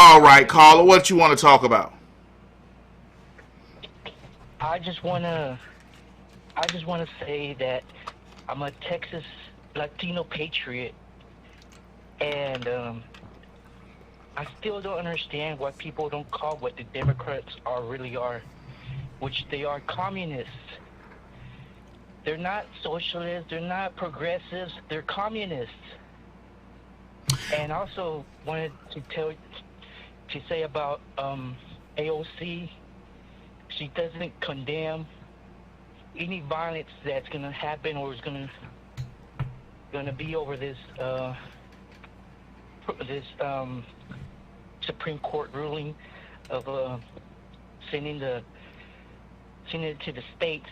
All right, caller, what you want to talk about? I just wanna say that I'm a Texas Latino patriot, and I still don't understand why people don't call what the Democrats really are, which they are communists. They're not socialists, they're not progressives, they're communists. And also wanted to say about AOC, she doesn't condemn any violence that's going to happen or is going to be over this Supreme Court ruling of sending it to the states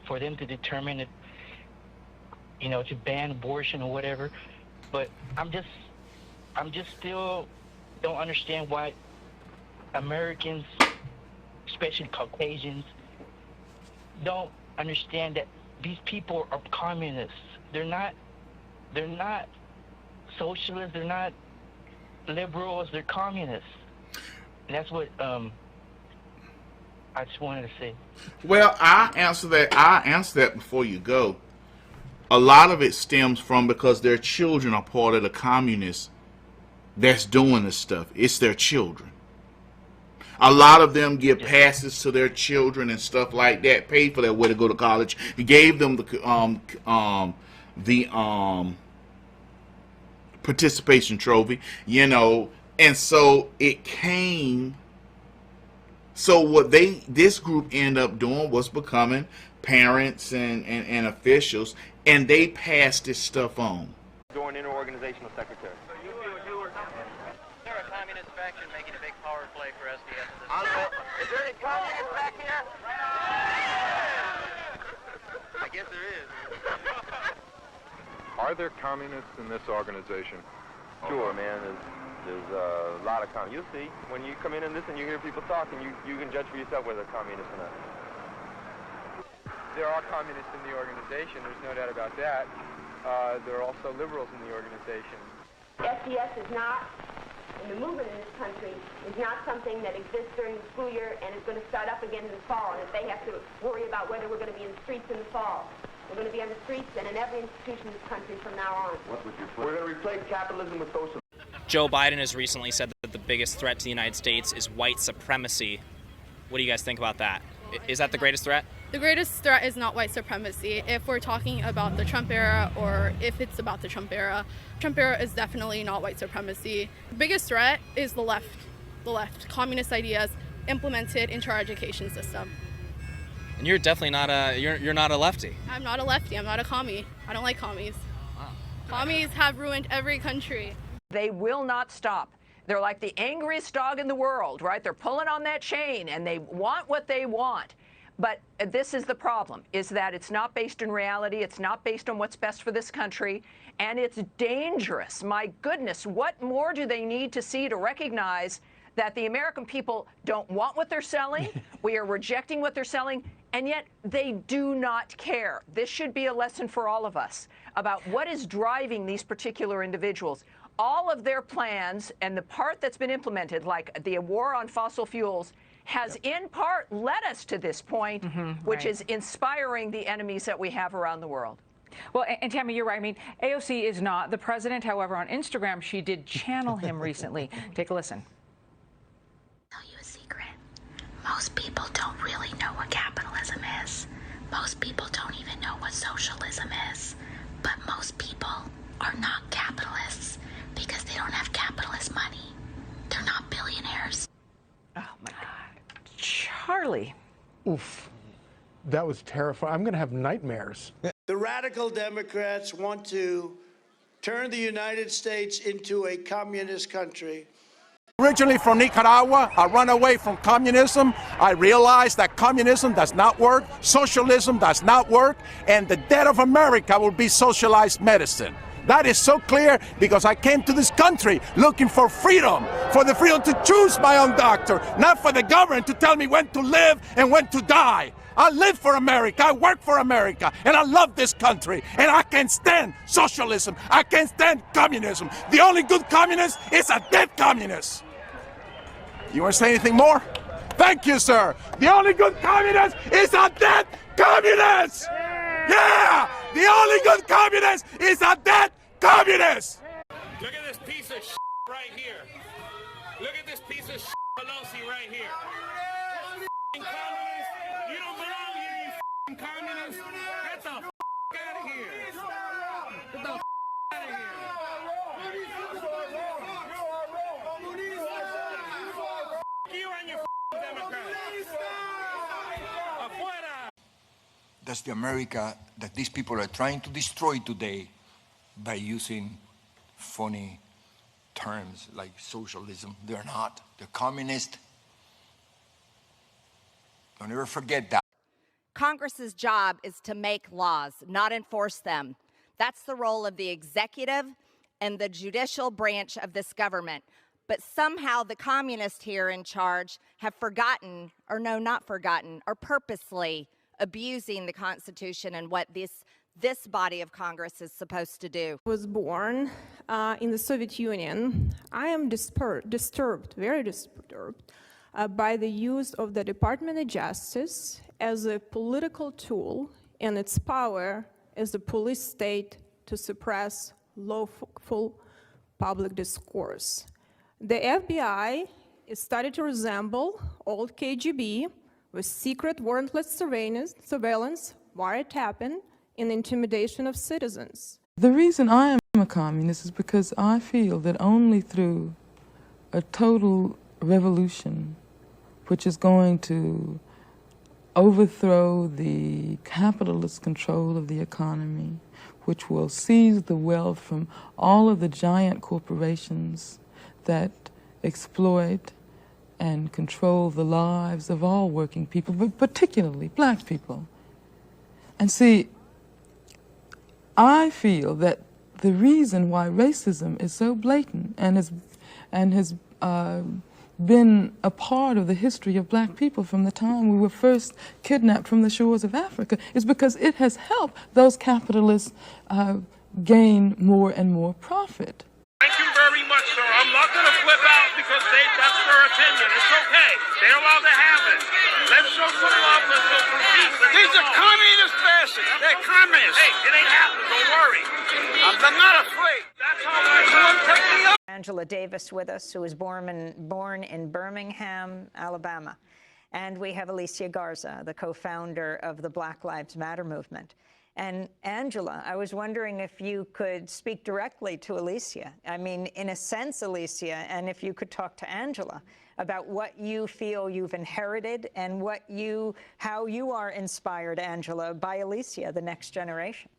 for them to determine it, to ban abortion or whatever. But I'm just still don't understand why Americans, especially Caucasians, don't understand that these people are communists. They're not socialists, they're not liberals, they're communists. And that's what I just wanted to say. Well, I answer that before you go. A lot of it stems from because their children are part of the communists that's doing this stuff. It's their children. A lot of them give passes to their children and stuff like that, paid for their way to go to college. He gave them the participation trophy, and so it came. So what this group ended up doing was becoming parents and officials, and they passed this stuff on. During interorganizational secretary. So you feel they're a communist faction making a big power play for SDS at this Is there any communists back here? I guess there is. Are there communists in this organization? Sure, man. There's a lot of communists. You'll see. When you come in and listen, you hear people talking, you can judge for yourself whether they're communists or not. There are communists in the organization, there's no doubt about that. There are also liberals in the organization. SDS is not, and the movement in this country is not something that exists during the school year and is going to start up again in the fall, and if they have to worry about whether we're going to be in the streets in the fall. We're going to be on the streets and in every institution in this country from now on. We're going to replace capitalism with socialism. Joe Biden has recently said that the biggest threat to the United States is white supremacy. What do you guys think about that? Is that the greatest threat? The greatest threat is not white supremacy. If we're talking about the Trump era, or if it's about the Trump era is definitely not white supremacy. The biggest threat is the left, communist ideas implemented into our education system. And you're definitely not you're not a lefty. I'm not a lefty, I'm not a commie. I don't like commies. Wow. Commies have ruined every country. They will not stop. They're like the angriest dog in the world, right? They're pulling on that chain and they want what they want. But this is the problem, is that it's not based in reality, it's not based on what's best for this country, and it's dangerous. My goodness, what more do they need to see to recognize that the American people don't want what they're selling, we are rejecting what they're selling, and yet they do not care. This should be a lesson for all of us about what is driving these particular individuals. All of their plans and the part that's been implemented, like the war on fossil fuels, has in part led us to this point, which is inspiring the enemies that we have around the world. Well, and Tammy, you're right. I mean, AOC is not the president. However, on Instagram, she did channel him recently. Take a listen. Tell you a secret. Most people don't really know what capitalism is. Most people don't even know what socialism is. But most people are not capitalists because they don't have capitalist money. They're not billionaires. Oh, my God. Charlie. Oof. That was terrifying. I'm going to have nightmares. The radical Democrats want to turn the United States into a communist country. Originally from Nicaragua, I run away from communism. I realized that communism does not work, socialism does not work, and the death of America will be socialized medicine. That is so clear because I came to this country looking for freedom, for the freedom to choose my own doctor, not for the government to tell me when to live and when to die. I live for America, I work for America, and I love this country, and I can't stand socialism, I can't stand communism. The only good communist is a dead communist. You want to say anything more? Thank you, sir. The only good communist is a dead communist! Yeah! The only good communist is a dead communist! Look at this piece of shit right here. Look at this piece of shit Pelosi right here. Communist. You don't belong here, you communist. Get the out of here. Get the out of here. You and your Democrats. Afuera. That's the America that these people are trying to destroy today by using funny terms like socialism. They're not. They're communist. Don't ever forget that. Congress's job is to make laws, not enforce them. That's the role of the executive and the judicial branch of this government. But somehow the communists here in charge have forgotten, or no, not forgotten, are purposely abusing the Constitution and what this body of Congress is supposed to do. Was born in the Soviet Union. I am disturbed, very disturbed, by the use of the Department of Justice as a political tool and its power as a police state to suppress lawful public discourse. The FBI is starting to resemble old KGB with secret warrantless surveillance, wiretapping, and intimidation of citizens. The reason I am a communist is because I feel that only through a total revolution, which is going to overthrow the capitalist control of the economy, which will seize the wealth from all of the giant corporations that exploit and control the lives of all working people, but particularly black people. And see, I feel that the reason why racism is so blatant and has been a part of the history of black people from the time we were first kidnapped from the shores of Africa is because it has helped those capitalists gain more and more profit. Thank you very much, sir. I'm not going to flip out because that's their opinion. It's okay. They're allowed to have it. Let's show some love. Let's go for peace. These are communist fascists. They're communists. Hey, it ain't happening. Don't worry. I'm not afraid. That's how I Angela Davis with us, who was born in Birmingham, Alabama. And we have Alicia Garza, the co-founder of the Black Lives Matter movement. And Angela, I was wondering if you could speak directly to Alicia. I mean, in a sense, Alicia, and if you could talk to Angela about what you feel you've inherited and how you are inspired, Angela, by Alicia, the next generation.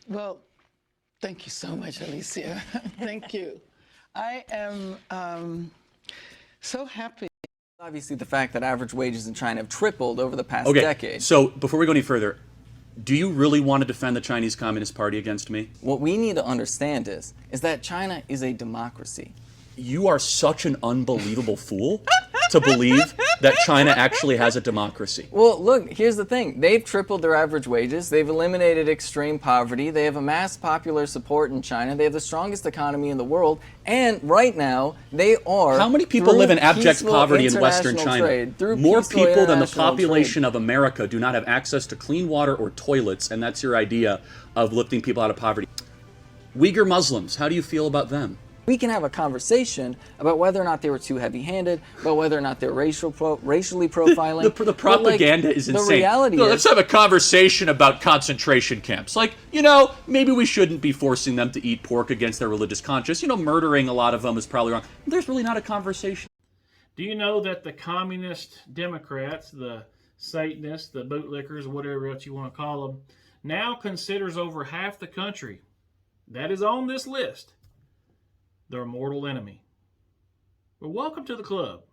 Well, thank you so much, Alicia. Thank you. I am so happy. Obviously, the fact that average wages in China have tripled over the past decade. So before we go any further, do you really want to defend the Chinese Communist Party against me? What we need to understand is that China is a democracy. You are such an unbelievable fool to believe that China actually has a democracy. Well, look, here's the thing. They've tripled their average wages. They've eliminated extreme poverty. They have amassed popular support in China. They have the strongest economy in the world. And right now, they are... How many people live in abject poverty in Western China? More people than the population of America do not have access to clean water or toilets, and that's your idea of lifting people out of poverty. Uyghur Muslims, how do you feel about them? We can have a conversation about whether or not they were too heavy-handed, about whether or not they're racially profiling. The propaganda is insane. The reality is... Let's have a conversation about concentration camps. Like, you know, maybe we shouldn't be forcing them to eat pork against their religious conscience. You know, murdering a lot of them is probably wrong. There's really not a conversation. Do you know that the communist Democrats, the Satanists, the bootlickers, whatever else you want to call them, now considers over half the country that is on this list their mortal enemy? Well, welcome to the club.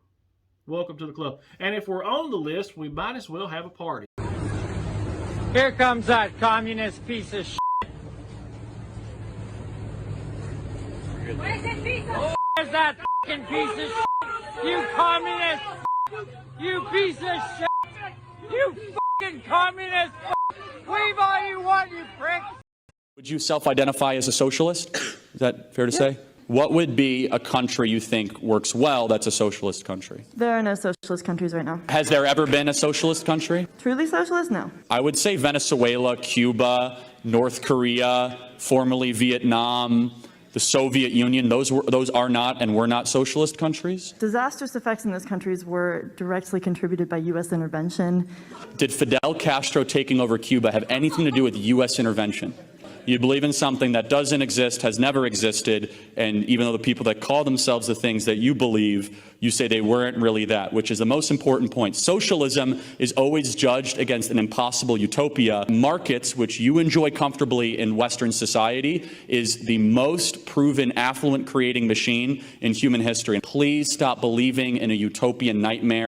Welcome to the club. And if we're on the list, we might as well have a party. Here comes that communist piece of shit. Where's that piece of Where's that fucking piece of shit? You communist! You piece of shit! You fucking communist! Leave all you want, you prick! Would you self-identify as a socialist? Is that fair to say? what would be a country you think works well that's a socialist country? There are no socialist countries right now. Has there ever been a socialist country? Truly socialist? No. I would say Venezuela, Cuba, North Korea, formerly Vietnam, the Soviet Union. Those are not and were not socialist countries. Disastrous effects in those countries were directly contributed by U.S. intervention. Did Fidel Castro taking over Cuba have anything to do with U.S. intervention? You believe in something that doesn't exist, has never existed, and even though the people that call themselves the things that you believe, you say they weren't really that, which is the most important point. Socialism is always judged against an impossible utopia. Markets, which you enjoy comfortably in Western society, is the most proven affluent creating machine in human history. Please stop believing in a utopian nightmare.